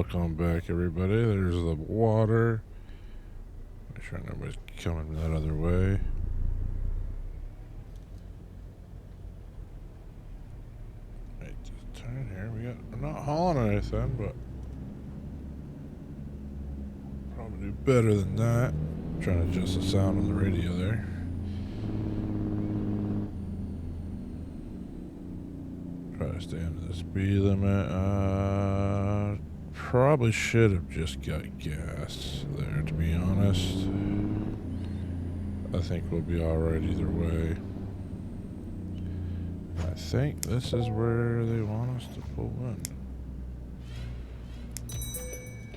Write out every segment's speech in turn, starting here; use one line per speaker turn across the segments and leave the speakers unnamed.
Welcome back, everybody. There's the water. Make sure nobody's coming that other way. Right, just turn here. We're not hauling anything, but probably do better than that. Trying to adjust the sound on the radio there. Try to stay under the speed limit. Probably should have just got gas there, to be honest. I think we'll be alright either way. I think this is where they want us to pull in.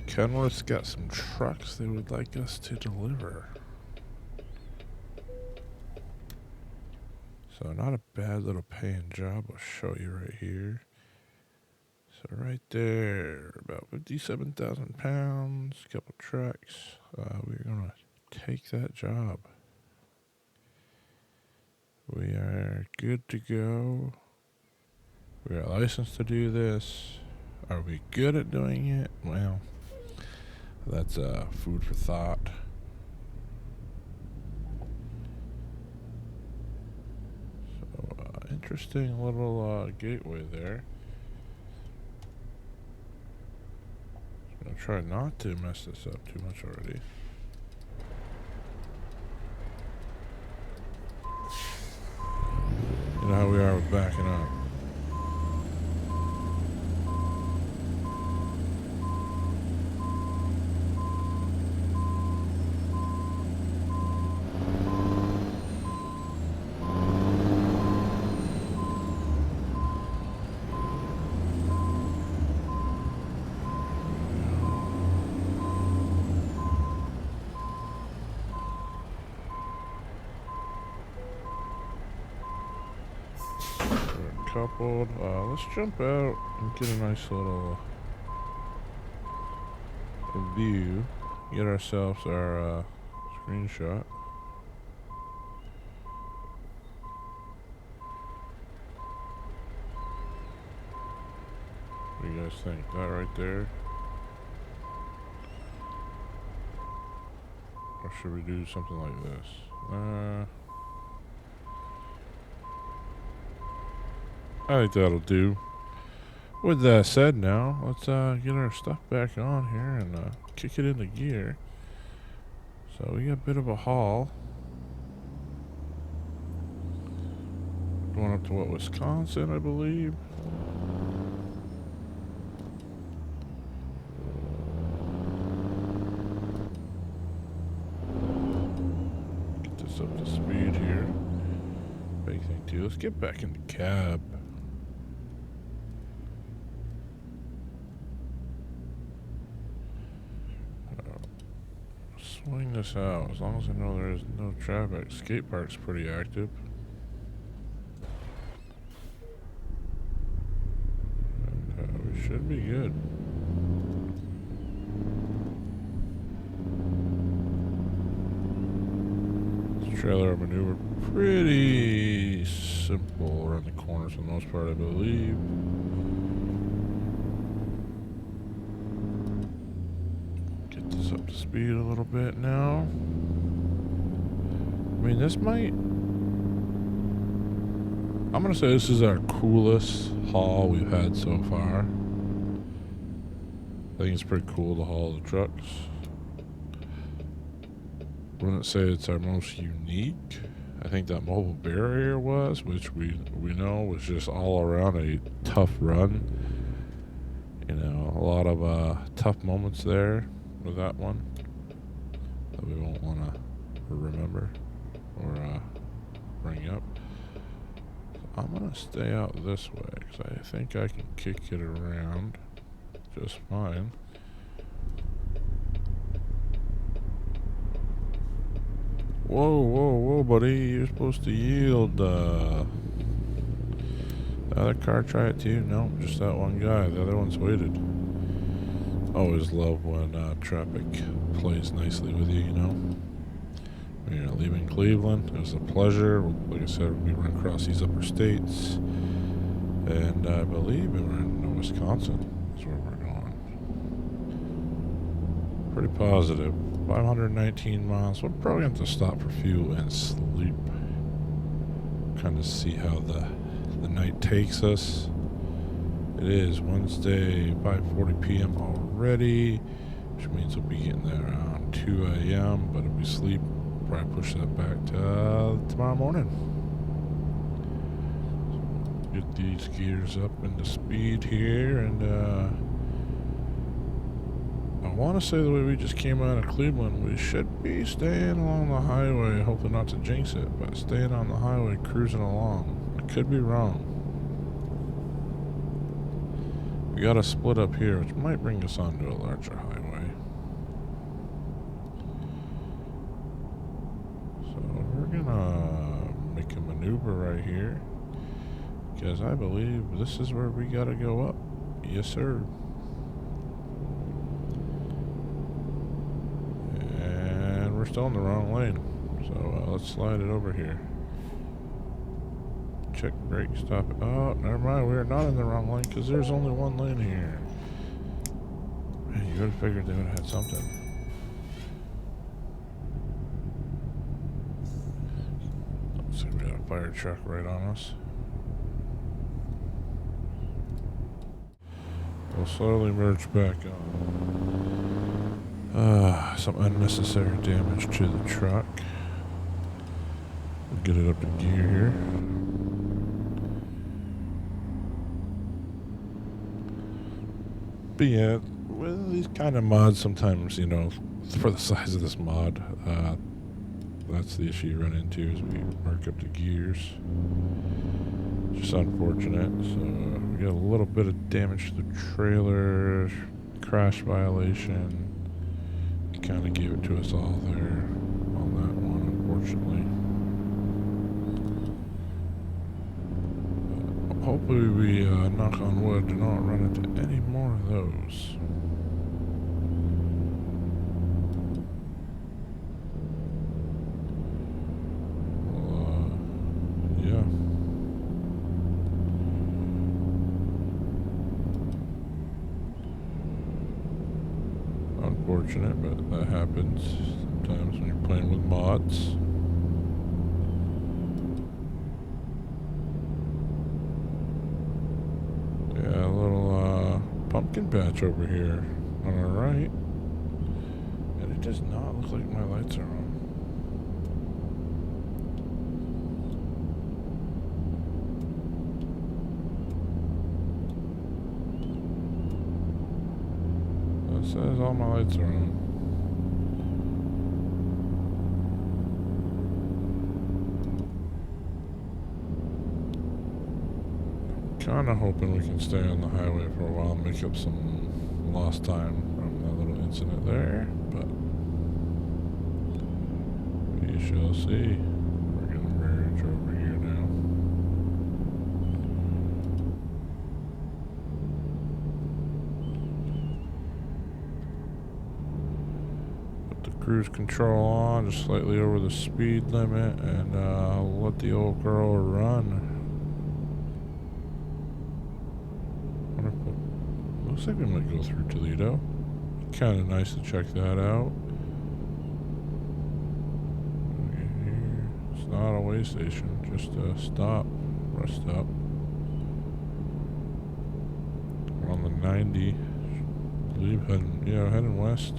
Kenworth's got some trucks they would like us to deliver. So not a bad little paying job. I'll show you right here. So right there, about 57,000 pounds, couple trucks. We're gonna take that job. We are good to go. We are licensed to do this. Are we good at doing it? Well, that's food for thought. So interesting little gateway there. I'll try not to mess this up too much already. You know how we are with backing up. Coupled. Let's jump out and get a nice little view. Get ourselves our screenshot. What do you guys think? That right there? Or should we do something like this? I think that'll do. With that said now, let's get our stuff back on here and kick it into gear. So we got a bit of a haul. Going up to what, Wisconsin, I believe? Get this up to speed here. Big thing too. Let's get back in the cab. Swing this out, as long as I know there is no traffic. Skate park's pretty active. And we should be good. This trailer maneuver pretty simple around the corners for the most part, I believe. Up to speed a little bit now. I mean, this might... I'm gonna say this is our coolest haul we've had so far. I think it's pretty cool to haul the trucks. Wouldn't say it's our most unique. I think that mobile barrier was, which we know was just all around a tough run. You know, a lot of tough moments there with that one that we won't want to remember or bring up. So I'm gonna stay out this way because I think I can kick it around just fine. Whoa, whoa, whoa, buddy! You're supposed to yield. The other car try it too? No, just that one guy. The other one's waited. Always love when traffic plays nicely with you, you know. We're leaving Cleveland. It was a pleasure. Like I said, we run across these upper states. And I believe we were in Wisconsin is where we're going. Pretty positive. 519 miles. We're probably going to have to stop for fuel and sleep. Kind of see how the night takes us. It is Wednesday, 5:40 p.m. already, which means we'll be getting there around 2 a.m. But if we sleep, probably push that back to tomorrow morning. So get these gears up into speed here, and I want to say the way we just came out of Cleveland, we should be staying along the highway, hopefully not to jinx it, but staying on the highway, cruising along. I could be wrong. We got a split up here, which might bring us onto a larger highway. So we're gonna make a maneuver right here, because I believe this is where we gotta go up. Yes, sir. And we're still in the wrong lane, so let's slide it over here. Check brake, stop it. Oh, never mind. We're not in the wrong lane because there's only one lane here. Man, you would have figured they would have had something. Looks like we got a fire truck right on us. We'll slowly merge back on. Some unnecessary damage to the truck. We'll get it up to gear here. But yeah, with these kind of mods, sometimes, you know, for the size of this mod, that's the issue you run into, is we mark up the gears. Just unfortunate. So we got a little bit of damage to the trailer, crash violation. Kind of gave it to us all there on that one, unfortunately. Hopefully we, knock on wood, do not run into any more of those. Well, yeah. Unfortunate, but that happens sometimes when you're playing with mods. Yeah, a little pumpkin patch over here on our right. And it does not look like my lights are on. It says all my lights are on. Kinda hoping we can stay on the highway for a while and make up some lost time from that little incident there, but we shall see. We're gonna merge over here now. Put the cruise control on, just slightly over the speed limit, and let the old girl run. Looks like we might go through Toledo. Kind of nice to check that out. It's not a way station, just a stop, rest stop. We're on the 90. I believe heading west.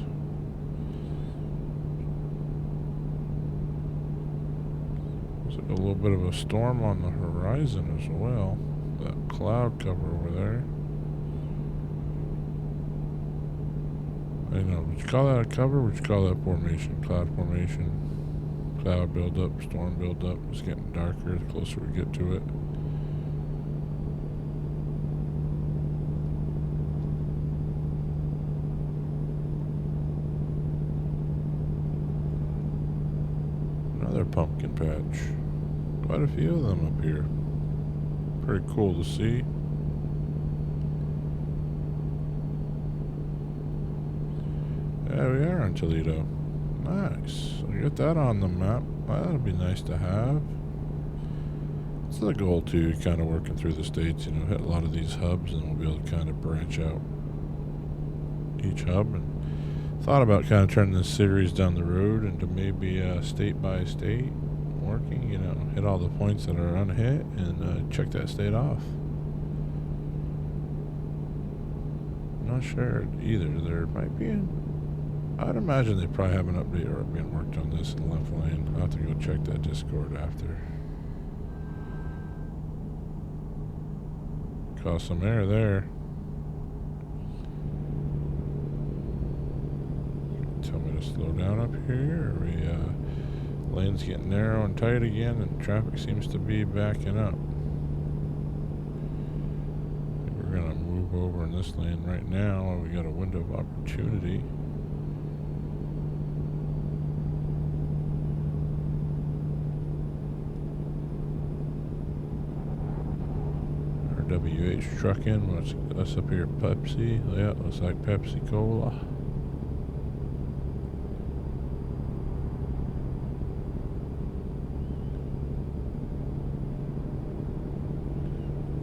Looks like a little bit of a storm on the horizon as well. That cloud cover over there. I know, would you call that a cover? Would you call that formation? Cloud formation. Cloud buildup, storm buildup. It's getting darker the closer we get to it. Another pumpkin patch. Quite a few of them up here. Pretty cool to see. Yeah, we are on Toledo. Nice. So we get that on the map. That'll be nice to have. It's the goal too, kind of working through the states, you know, hit a lot of these hubs and we'll be able to kind of branch out each hub and Thought about kind of turning this series down the road into maybe state by state working, hit all the points that are unhit and check that state off. Not sure either. There might be I'd imagine they probably have an update or being worked on this in the left lane. I'll have to go check that Discord after. Cause some air there. Tell me to slow down up here. Lane's getting narrow and tight again, and traffic seems to be backing up. We're gonna move over in this lane right now. We got a window of opportunity. WH trucking. What's us up here? Pepsi. Yeah, looks like Pepsi Cola.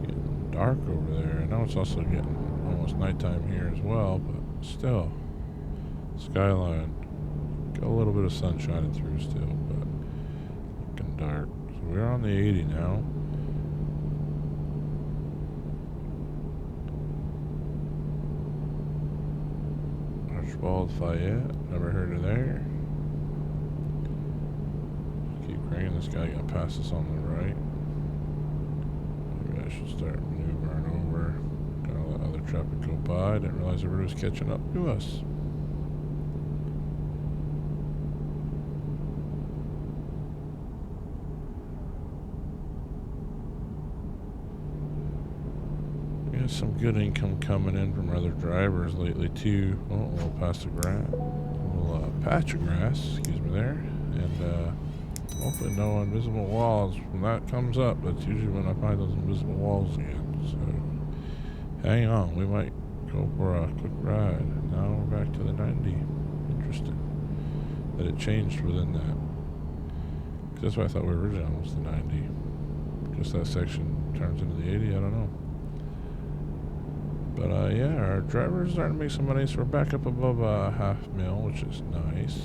Getting dark over there. I know it's also getting almost nighttime here as well, but still. Skyline. Got a little bit of sun shining through still, but looking dark. So we're on the 80 now. Archibald Fayette, never heard of there. Keep cranking. This guy gonna pass us on the right. Maybe I should start maneuvering over. Gotta let other traffic go by. Didn't realize the road was catching up to us. Some good income coming in from other drivers lately too. Oh, a little patch of grass, patch of grass, excuse me there, and hopefully no invisible walls. When that comes up, that's usually when I find those invisible walls again. So hang on, we might go for a quick ride. Now we're back to the 90. Interesting that it changed within that. Cause that's why I thought we originally was the 90. Just that section turns into the 80. I don't know. But yeah, our drivers are starting to make some money, so we're back up above $500,000, which is nice.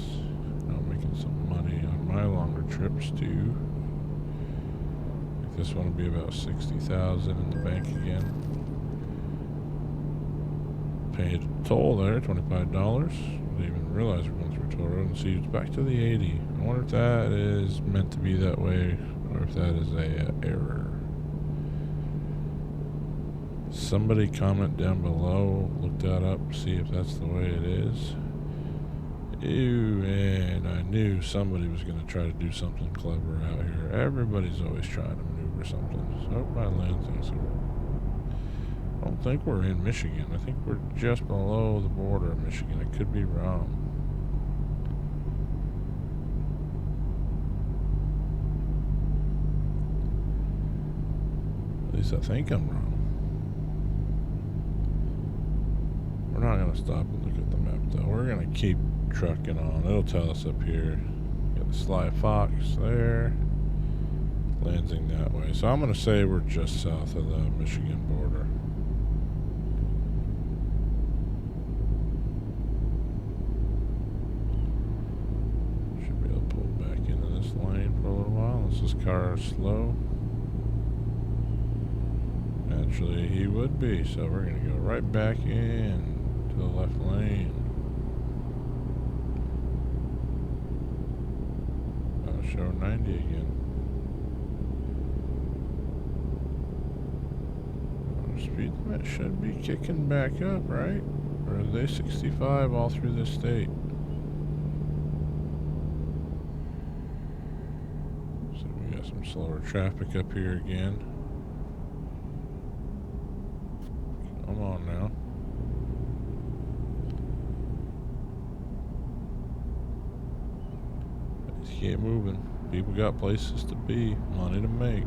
I'm making some money on my longer trips too. I think this one will be about $60,000 in the bank again. Paid a toll there, $25. Didn't even realize we're going through a toll road, and see it's back to the 80. I wonder if that is meant to be that way, or if that is a error. Somebody comment down below, look that up, see if that's the way it is. Ew, and I knew somebody was going to try to do something clever out here. Everybody's always trying to maneuver something. So my landing. So I don't think we're in Michigan. I think we're just below the border of Michigan. I could be wrong. At least I think I'm wrong. We're not going to stop and look at the map though. We're going to keep trucking on. It'll tell us up here. Got the Sly Fox there. Lansing that way. So I'm going to say we're just south of the Michigan border. Should be able to pull back into this lane for a little while. Unless this car is slow. Naturally he would be. So we're going to go right back in to the left lane. I'll show 90 again. Our speed limit should be kicking back up, right? Or are they 65 all through this state? So we got some slower traffic up here again. Come on now. Keep moving. People got places to be, money to make.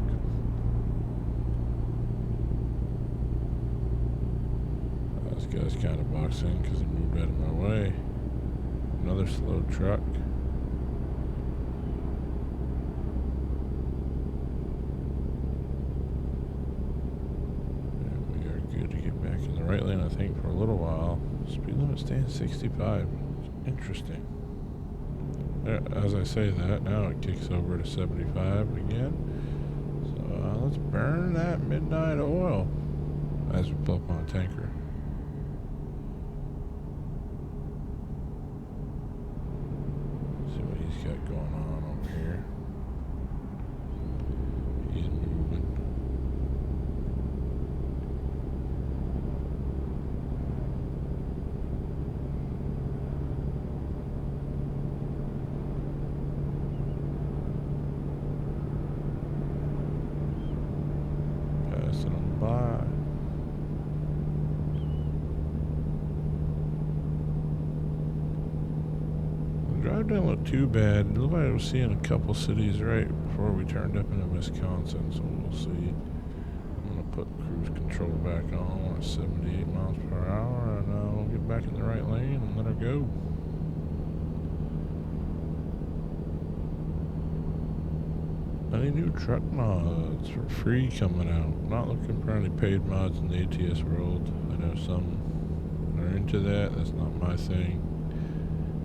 This guy's kind of boxing because he moved out of my way. Another slow truck. And we are good to get back in the right lane, I think, for a little while. Speed limit staying 65. Interesting. As I say that, now it kicks over to 75 again. So let's burn that midnight oil as we pull up on a tanker. See what he's got going on over here. He's moving. Passing them by. The drive didn't look too bad. It looked like I was seeing a couple cities right before we turned up into Wisconsin, so we'll see. I'm going to put cruise control back on at 78 miles per hour, and we'll get back in the right lane and let her go. Any new truck mods for free coming out? Not looking for any paid mods in the ATS world. I know some are into that. That's not my thing.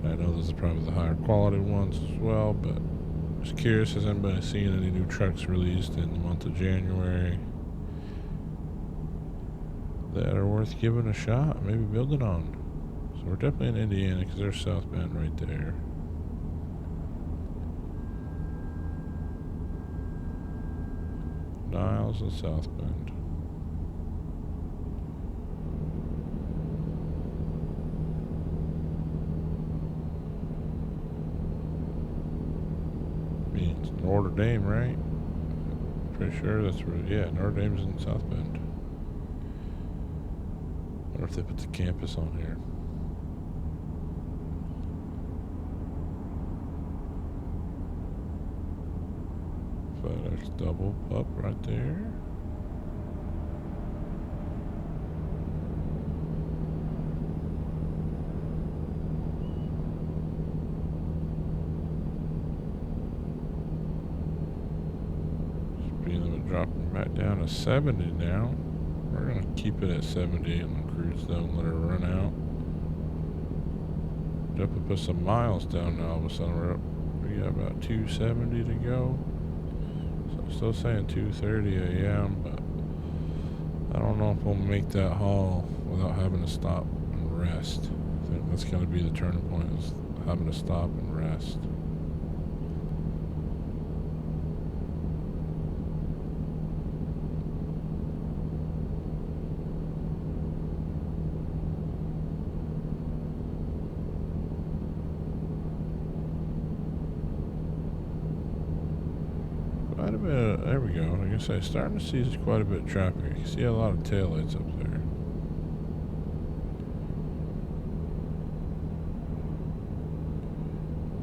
I know those are probably the higher quality ones as well, but just curious, has anybody seen any new trucks released in the month of January that are worth giving a shot, maybe building on? So we're definitely in Indiana because there's South Bend right there. Niles and South Bend. Means Notre Dame, right? Pretty sure that's where, yeah, Notre Dame's in South Bend. Wonder if they put the campus on here. FedEx double up right there. Speed limit dropping back down to 70 now. We're gonna keep it at 70 on the cruise though and let her run out. Definitely put some miles down now. All of a sudden we got about 270 to go. Still saying 2:30 a.m., but I don't know if we'll make that haul without having to stop and rest. I think that's going to be the turning point, is having to stop and rest. Quite a bit. There we go. Like I say, starting to see quite a bit of traffic. You can see a lot of taillights up there.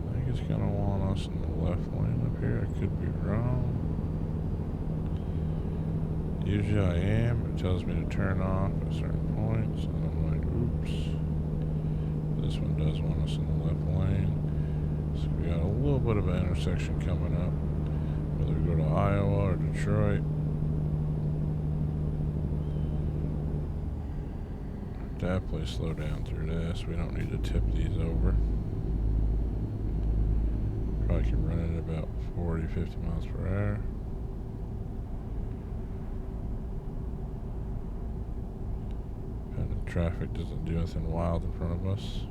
I think it's gonna want us in the left lane up here. I could be wrong. Usually I am. It tells me to turn off at certain points, and I'm like, oops. This one does want us in the left lane. So we got a little bit of an intersection coming up. Whether we go to Iowa or Detroit. Definitely slow down through this. We don't need to tip these over. Probably can run it about 40, 50 miles per hour. And the traffic doesn't do anything wild in front of us.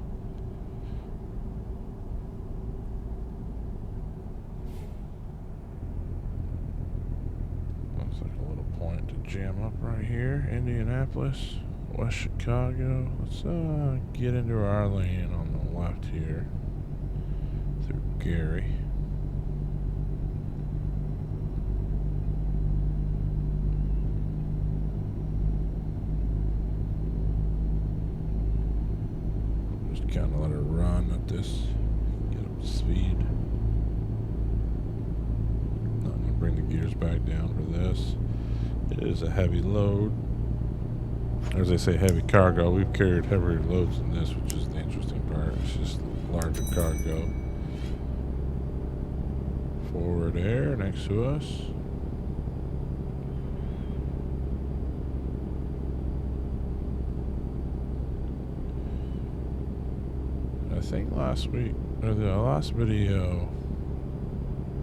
Jam up right here, Indianapolis, West Chicago. Let's get into our lane on the left here through Gary. Just kind of let her run at this, get up to speed. Not gonna bring the gears back down for this. It is a heavy load. As they say, heavy cargo. We've carried heavier loads than this, which is the interesting part. It's just larger cargo. Forward air next to us. I think last week, or the last video,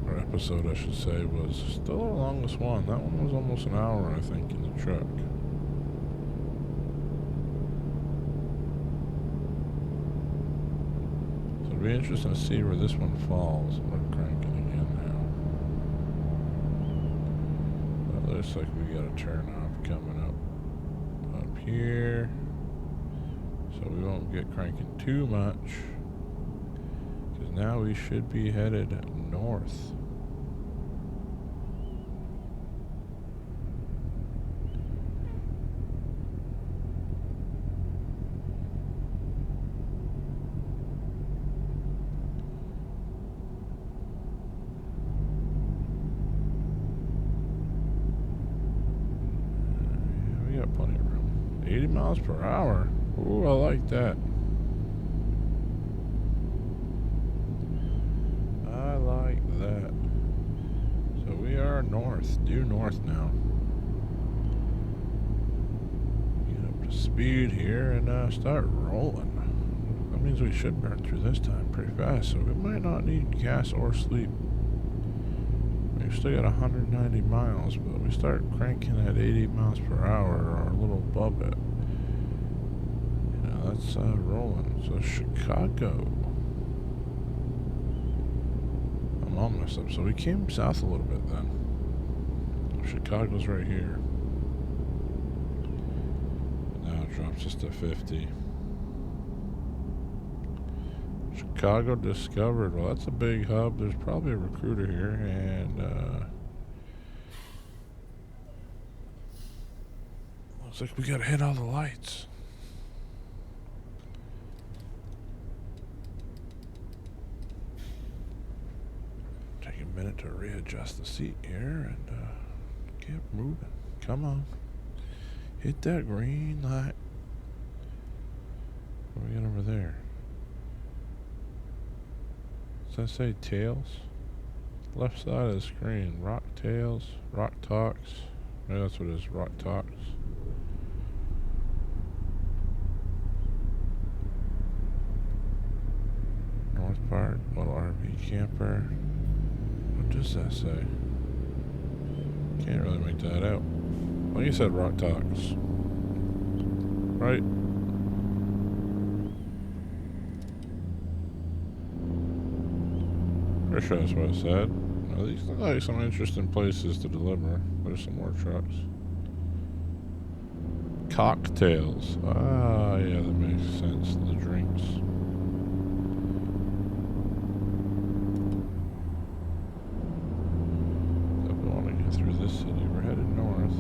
or episode I should say, was still the longest one. That one was almost an hour, I think, in the truck. So it'll be interesting to see where this one falls. We're cranking again now. But it looks like we got a turn off coming up here. So we won't get cranking too much. Because now we should be headed north. We got plenty of room. 80 miles per hour. Ooh, I like that. I like that. So we are north, due north now. Get up to speed here and start rolling. That means we should burn through this time pretty fast, so we might not need gas or sleep. We've still got 190 miles, but we start cranking at 80 miles per hour or a little above it. That's rolling. So Chicago. I'm all messed up. So we came south a little bit then. Chicago's right here. Now it drops us to 50. Chicago discovered. Well, that's a big hub. There's probably a recruiter here, and looks like we gotta hit all the lights. Minute to readjust the seat here and get moving. Come on. Hit that green light. What do we got over there? Does that say tails? Left side of the screen. Rock tails. Rock talks. Maybe that's what it is. Rock talks. North part. Little RV camper. What does that say? Can't really make that out. Well, you said rock talks. Right? Pretty sure that's what I said. Now, these look like some interesting places to deliver. There's some more trucks. Cocktails. Ah, yeah, that makes sense. The drinks. Through this city, we're headed north.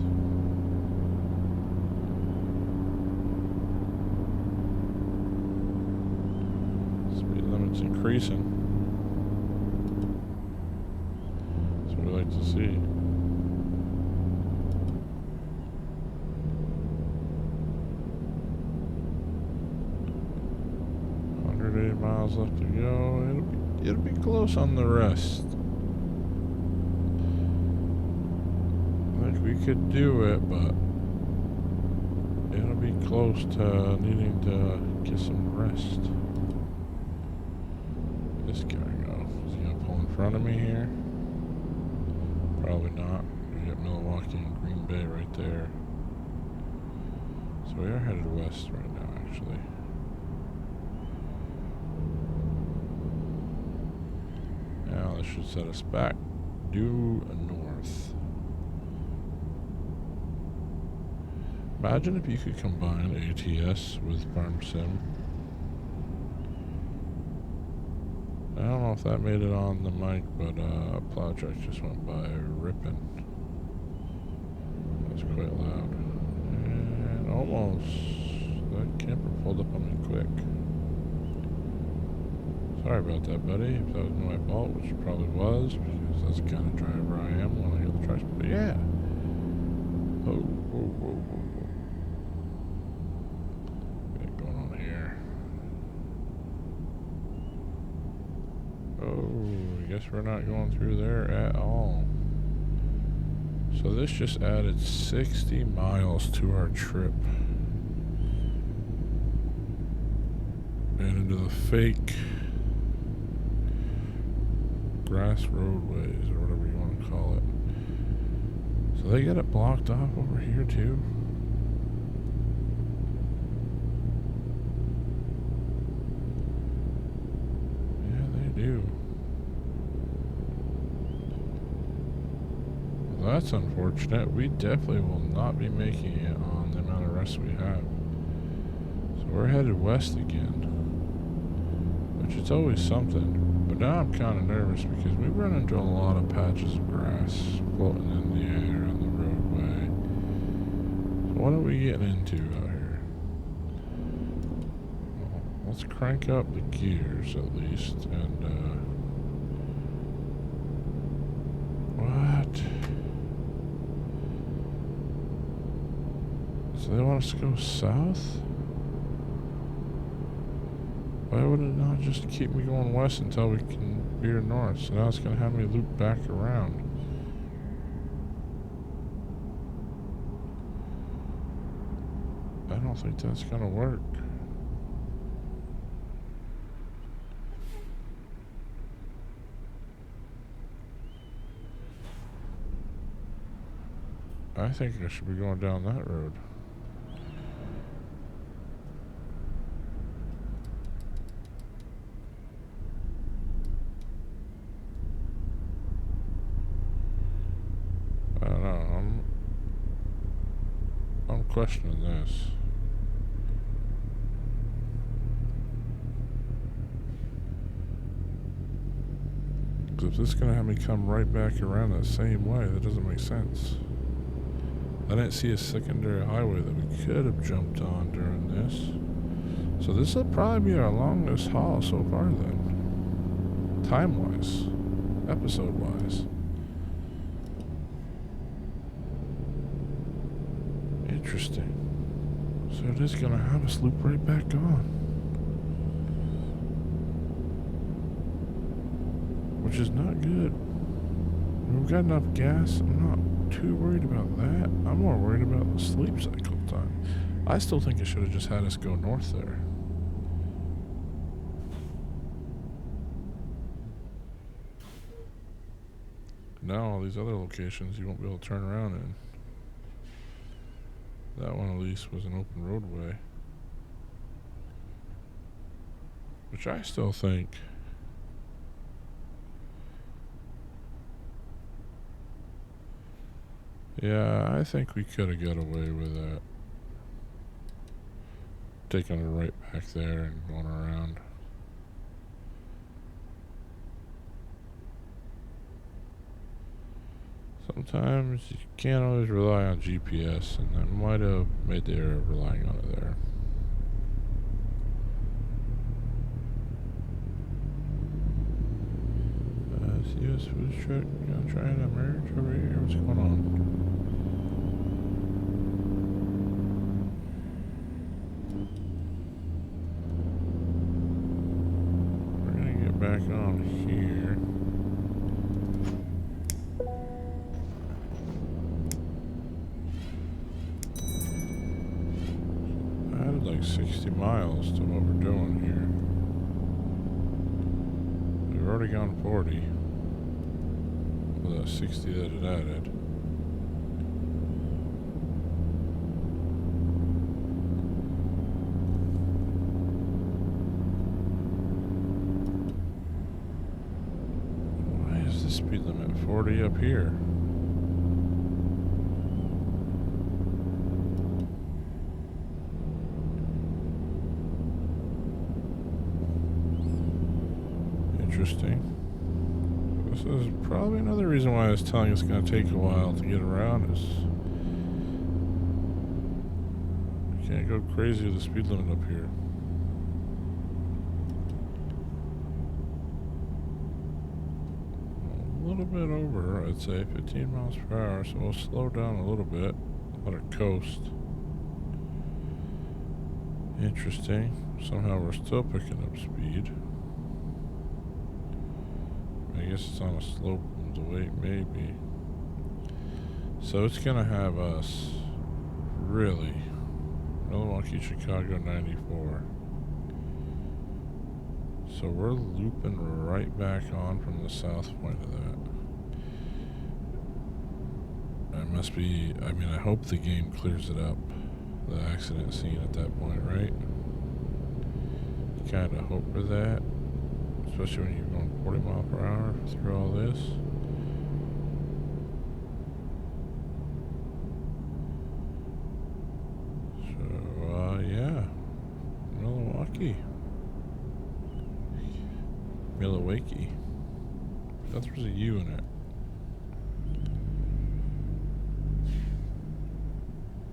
Speed limit's increasing. That's what we like to see. Miles left to go. It'll be close on the rest. We could do it, but it'll be close to needing to get some rest. This guy go. Is he gonna pull in front of me here? Probably not. We got Milwaukee and Green Bay right there. So we are headed west right now, actually. Now this should set us back due north. Imagine if you could combine ATS with Farm Sim. I don't know if that made it on the mic, but a plow truck just went by ripping. That was quite loud. And almost. That camper pulled up on me quick. Sorry about that, buddy. If that was my fault, which it probably was, because that's the kind of driver I am when I hear the trucks. But yeah. Oh, whoa, whoa, whoa. Oh, I guess we're not going through there at all. So this just added 60 miles to our trip. And into the fake grass roadways or whatever you want to call it. So they got it blocked off over here too. Yeah, they do. Well, that's unfortunate. We definitely will not be making it on the amount of rest we have. So we're headed west again, which is always something. But now I'm kind of nervous because we run into a lot of patches of grass floating in the air on the roadway. So what are we getting into out here? Well, let's crank up the gears at least. And, what? So they want us to go south? Why would it not just keep me going west until we can veer north? So now it's going to have me loop back around. I don't think that's going to work. I think I should be going down that road. I don't know. I'm questioning this. Because if this is going to have me come right back around that same way, that doesn't make sense. I didn't see a secondary highway that we could have jumped on during this. So this will probably be our longest haul so far then. Time-wise. Episode-wise. Interesting. So it is going to have us loop right back on. Which is not good. We've got enough gas. I'm not too worried about that. I'm more worried about the sleep cycle time. I still think it should have just had us go north there. Now all these other locations you won't be able to turn around in. That one at least was an open roadway. Which I still think yeah, I think we could have got away with that. Taking it right back there and going around. Sometimes you can't always rely on GPS, and that might have made the error of relying on it there. US food truck, trying to merge over here. What's going on? We're gonna get back on here. I added like 60 miles to what we're doing here. We've already gone 40. With that 60 that it added. Why is the speed limit 40 up here? Interesting. This is probably another reason why I was telling it's going to take a while to get around is you can't go crazy with the speed limit up here. A little bit over, I'd say 15 miles per hour, so we'll slow down a little bit, let it coast. Interesting. Somehow we're still picking up speed. I guess it's on a slope of the weight, maybe. So it's gonna have us Milwaukee, Chicago 94. So we're looping right back on from the south point of that. It must be, I mean, I hope the game clears it up, the accident scene at that point, right? Kind of hope for that, especially when you're going 40 miles per hour through all this. So, yeah, Milwaukee. That's there's a U in it.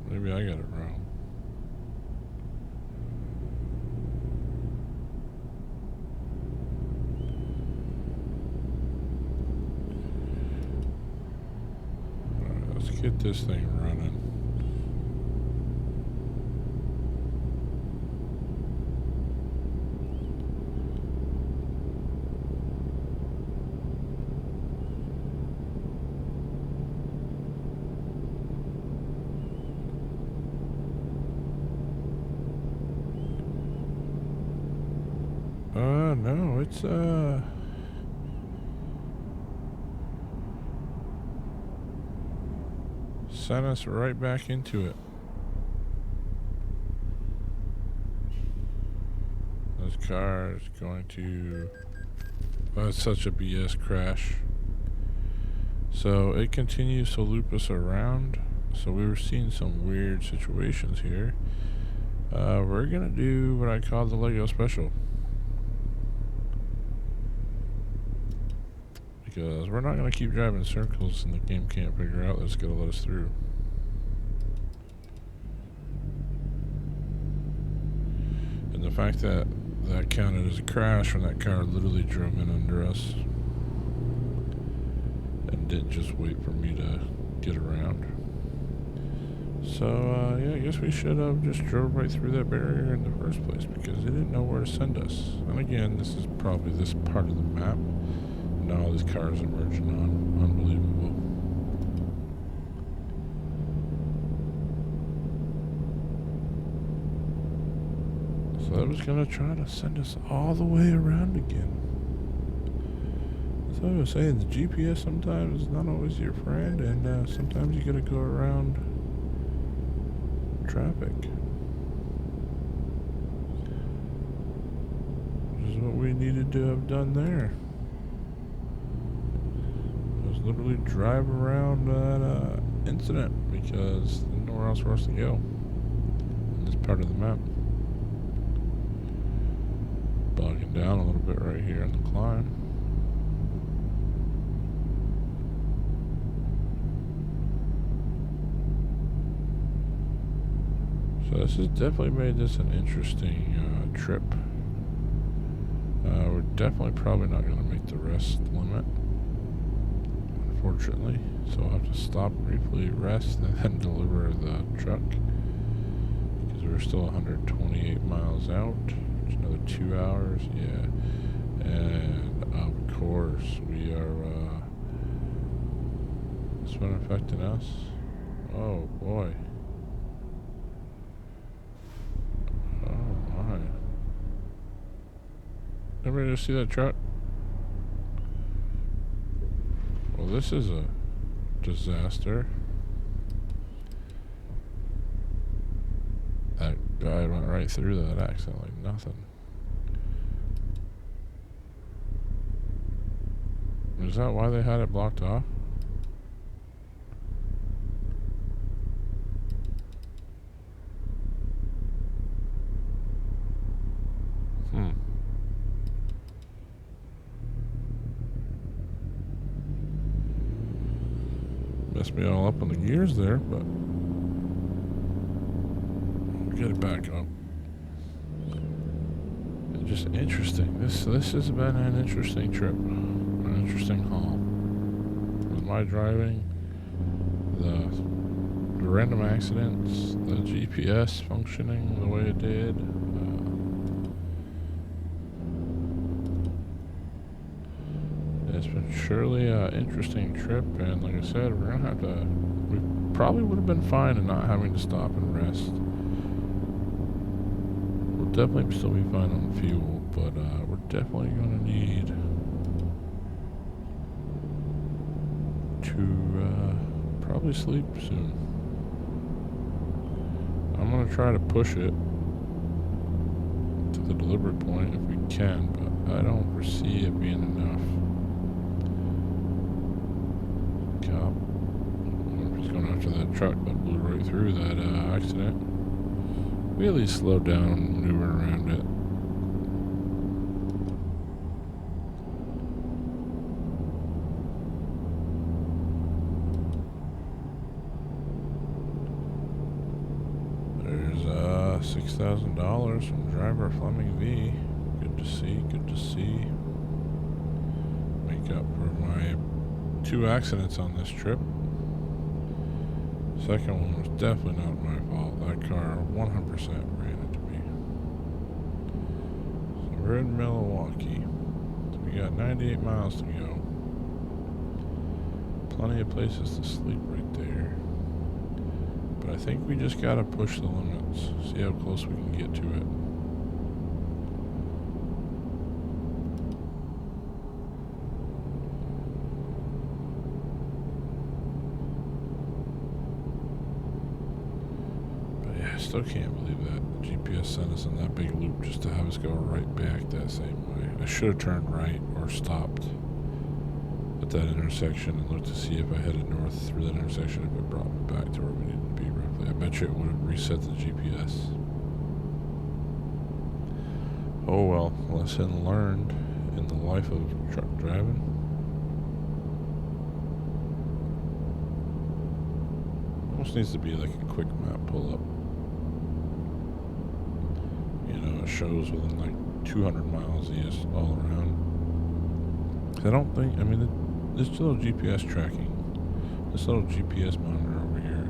Maybe I got it wrong. Alright, let's get this thing running. No, it's, sent us right back into it. This car is going to... Oh, it's such a BS crash. So it continues to loop us around. So we were seeing some weird situations here. We're gonna do what I call the Lego special. Because we're not going to keep driving in circles and the game can't figure out that's going to let us through. And the fact that that counted as a crash when that car literally drove in under us and didn't just wait for me to get around. So, yeah, I guess we should have just drove right through that barrier in the first place because they didn't know where to send us. And again, this is probably this part of the map. Now all these cars are merging on. Unbelievable. So that was going to try to send us all the way around again. So I was saying, the GPS sometimes is not always your friend, and sometimes you got to go around traffic. Which is what we needed to have done there. Literally drive around that incident because there's nowhere else for us to go in this part of the map. Bogging down a little bit right here on the climb. So this has definitely made this an interesting trip. We're definitely probably not going to make the rest limit, unfortunately, so I'll have to stop briefly, rest, and then deliver the truck because we're still 128 miles out. It's another 2 hours, yeah. And of course, we are. This one affecting us. Oh boy. Oh my. Everybody just see that truck? Well, this is a disaster. That guy went right through that accident like nothing. Is that why they had it blocked off? Messed me all up on the gears there, but we'll get it back up. And just interesting. This has been an interesting trip, an interesting haul. With my driving, the random accidents, the GPS functioning the way it did. It's been surely an interesting trip, and like I said, we're gonna have to. We probably would have been fine in not having to stop and rest. We'll definitely still be fine on fuel, but we're definitely going to need to probably sleep soon. I'm going to try to push it to the delivery point if we can, but I don't foresee it being enough. Cop. I wonder if he's going after that truck that blew right through that accident. We at least slowed down and maneuvered around it. $6,000 from driver Fleming V. Good to see, good to see. Make up for my 2 accidents on this trip. Second one was definitely not my fault. That car 100% ran into me. So we're in Milwaukee. So we got 98 miles to go. Plenty of places to sleep right there. But I think we just gotta push the limits. See how close we can get to it. But yeah, I still can't believe that the GPS sent us in that big loop just to have us go right back that same way. I should have turned right or stopped at that intersection and looked to see if I headed north through that intersection, if it brought me back to where we needed to be roughly. I bet you it would have reset the GPS. Oh well, lesson learned in the life of truck driving. Almost needs to be like a quick map pull up. You know, it shows within like 200 miles yes, all around. I don't think, I mean, this little GPS tracking, this little GPS monitor over here,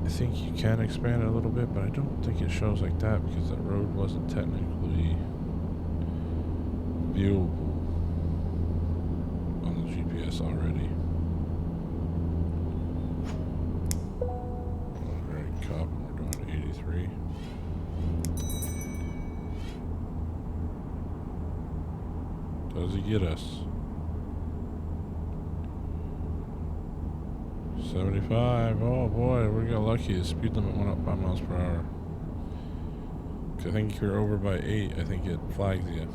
I think you can expand it a little bit, but I don't think it shows like that because that road wasn't technically viewable on the GPS already. Alright, cop, and we're going to 83. Does he get us? 75. Oh boy, we got lucky. The speed limit went up 5 miles per hour. I think if you're over by 8, I think it flags you.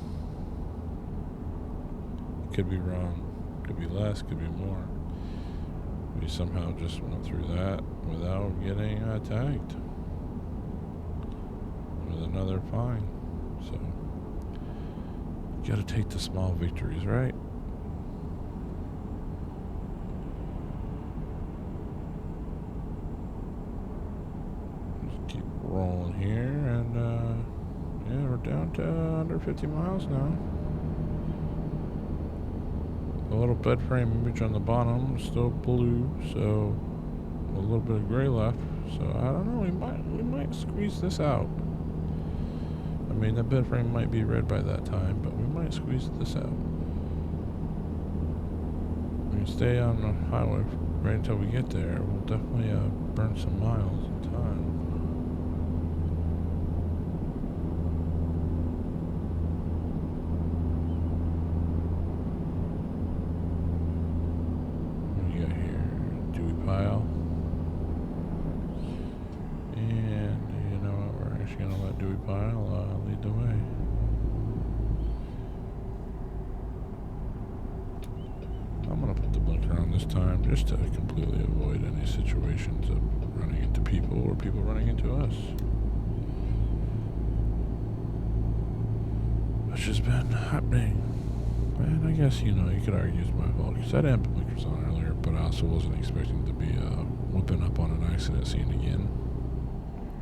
Could be wrong. Could be less, could be more. We somehow just went through that without getting tagged with another fine. So, you gotta take the small victories, right? Keep rolling here, and yeah, we're down to under 50 miles now. The little bed frame image on the bottom is still blue, so a little bit of gray left. So I don't know, we might squeeze this out. I mean, the bed frame might be red by that time, but we might squeeze this out. We can stay on the highway right until we get there. We'll definitely burn some miles in time. Pile. And you know what, we're actually going to let Dewey Pile lead the way. I'm going to put the blinker on this time just to completely avoid any situations of running into people or people running into us. Which has been happening. And I guess, you know, you could argue it's my fault because I didn't put blinkers on earlier, but I also wasn't expecting to be whipping up on an accident scene again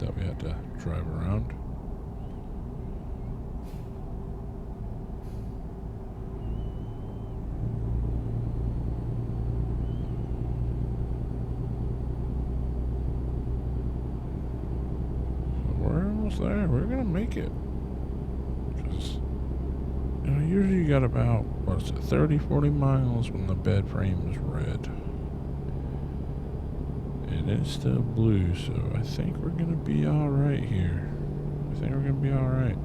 that we had to drive around. So we're almost there. We're going to make it. You know, usually you got about, what's it, 30, 40 miles when the bed frame is red. And it's still blue, so I think we're going to be alright here. I think we're going to be alright.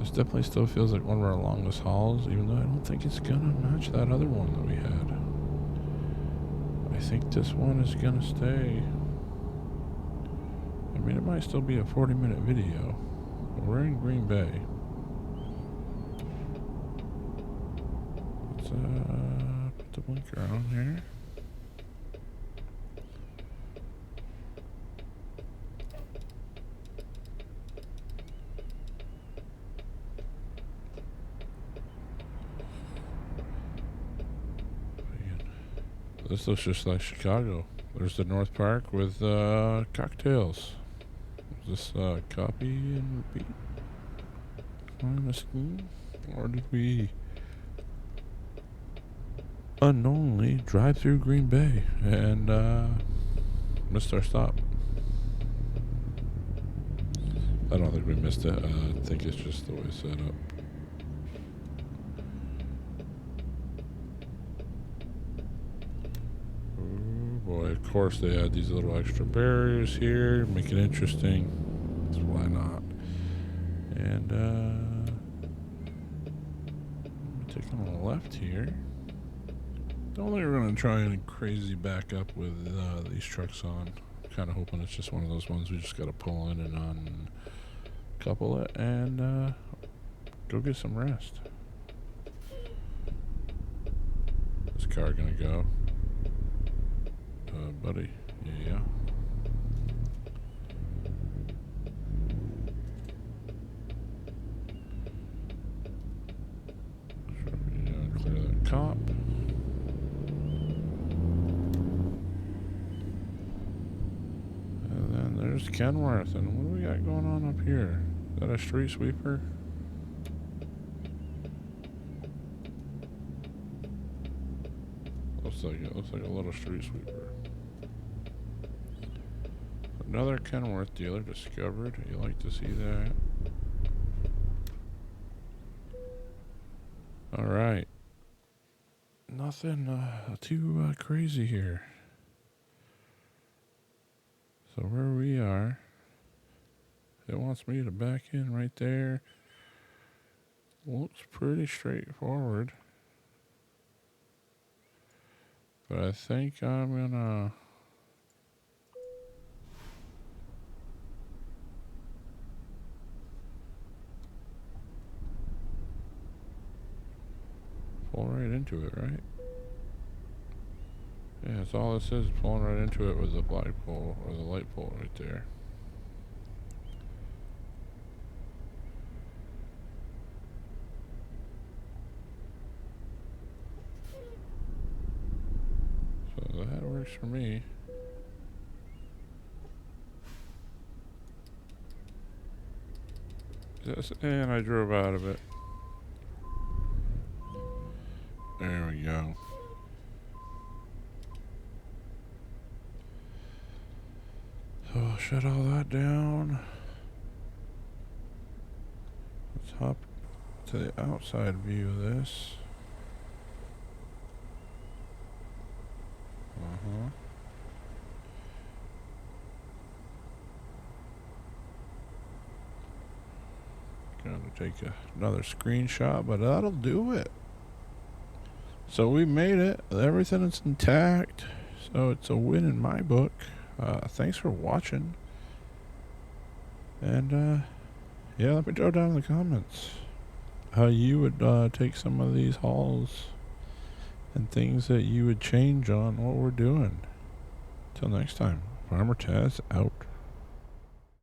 This definitely still feels like one of our longest hauls, even though I don't think it's gonna match that other one that we had. I think this one is gonna stay. I mean, it might still be a 40-minute video, but we're in Green Bay. Let's put the blinker on here. This looks just like Chicago. There's the North Park with cocktails. Is this copy and repeat on the screen? Or did we unknowingly drive through Green Bay and missed our stop? I don't think we missed it. I think it's just the way it's set up. Boy, of course they add these little extra barriers here, make it interesting. So why not? And taking on the left here. Don't think we're gonna try any crazy backup with these trucks on. Kind of hoping it's just one of those ones we just gotta pull in and uncouple it and go get some rest. This car gonna go? Buddy, yeah. Clear that cop. And then there's Kenworth. And what do we got going on up here? Is that a street sweeper? Looks like a little street sweeper. Another Kenworth dealer discovered. You like to see that. Alright. Nothing too crazy here. So where we are, it wants me to back in right there. Looks pretty straightforward. But I think I'm gonna pull right into it, right? Yeah, that's all this is, pulling right into it with the light pole, or the light pole right there. So that works for me. And I drove out of it. There we go. So I'll shut all that down. Let's hop to the outside view of this. Gotta take another screenshot, but that'll do it. So we made it. Everything is intact. So it's a win in my book. Thanks for watching. And yeah, let me know down in the comments how you would take some of these hauls and things that you would change on what we're doing. Till next time, Farmer Taz out.